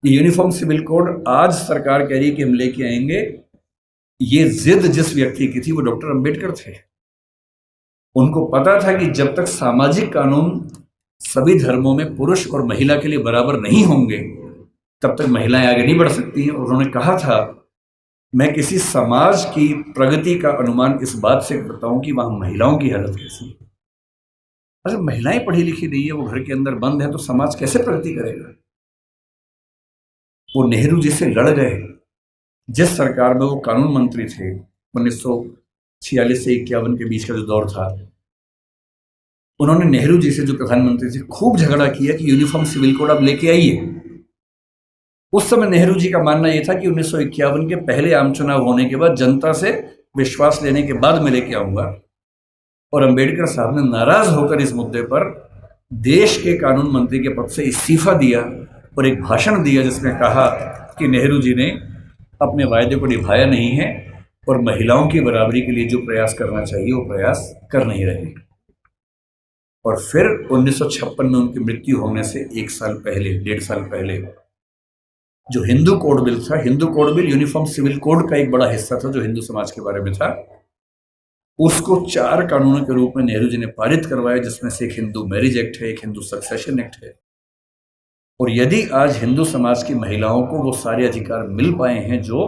ये uniform civil code आज सरकार कह रही है कि हम लेके आएंगे। ये जिद जिस व्यक्ति की थी वो डॉक्टर अंबेडकर थे। उनको पता था कि जब तक सामाजिक कानून सभी धर्मों में पुरुष और महिला के लिए बराबर नहीं होंगे तब तक महिलाएं आगे नहीं बढ़ सकती हैं। और उन्होंने कहा था, मैं किसी समाज की प्रगति का अनुमान इस बात से करता हूं कि वहां महिलाओं की हालत कैसी है। अगर महिलाएं पढ़ी लिखी नहीं है, वो घर के अंदर बंद है, तो समाज कैसे प्रगति करेगा। वो नेहरू जी से लड़ गए। जिस सरकार में वो कानून मंत्री थे 1946 से 51 के बीच का जो दौर था, उन्होंने नेहरू जी से जो प्रधानमंत्री थे खूब झगड़ा किया कि यूनिफॉर्म सिविल कोड आप लेके आइए। उस समय नेहरू जी का मानना यह था कि 1951 के पहले आम चुनाव होने के बाद जनता से विश्वास लेने के बाद मैं लेके आऊंगा। और अंबेडकर साहब ने नाराज होकर इस मुद्दे पर देश के कानून मंत्री के पद से इस्तीफा दिया और एक भाषण दिया जिसमें कहा कि नेहरू जी ने अपने वायदे को निभाया नहीं है और महिलाओं की बराबरी के लिए जो प्रयास करना चाहिए वो प्रयास कर नहीं रहे। और फिर 1956 में उनकी मृत्यु होने से 1 साल पहले, 1.5 साल पहले, जो हिंदू कोड बिल था, Hindu code bill uniform civil code का एक बड़ा हिस्सा था जो हिंदू समाज के बारे में था, उसको 4 कानूनों के रूप में नेहरू जी ने पारित करवाया, जिसमें से एक हिंदू मैरिज एक्ट है, एक हिंदू सक्सेशन एक्ट है। और यदि आज हिंदू समाज की महिलाओं को वो सारे अधिकार मिल पाए हैं जो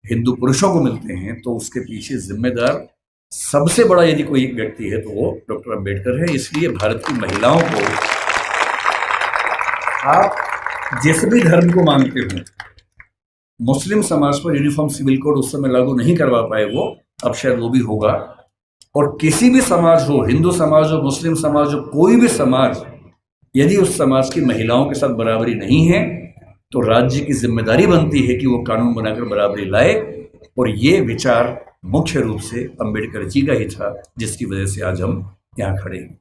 हिंदू पुरुषों को मिलते हैं, तो उसके पीछे जिम्मेदार सबसे बड़ा यदि कोई एक व्यक्ति है तो वो डॉक्टर अंबेडकर है। इसलिए भारत की महिलाओं को, आप जिस भी धर्म को मानते हो, मुस्लिम समाज पर यूनिफॉर्म सिविल कोड उस समय लागू नहीं करवा पाए वो, अब शायद वो भी होगा। और किसी भी समाज हो, हिंदू समाज हो, मुस्लिम समाज हो, कोई भी समाज, यदि उस समाज की महिलाओं के साथ बराबरी नहीं है तो राज्य की जिम्मेदारी बनती है कि वो कानून बनाकर बराबरी लाए। और ये विचार मुख्य रूप से अंबेडकर जी का ही था, जिसकी वजह से आज हम यहाँ खड़े हैं।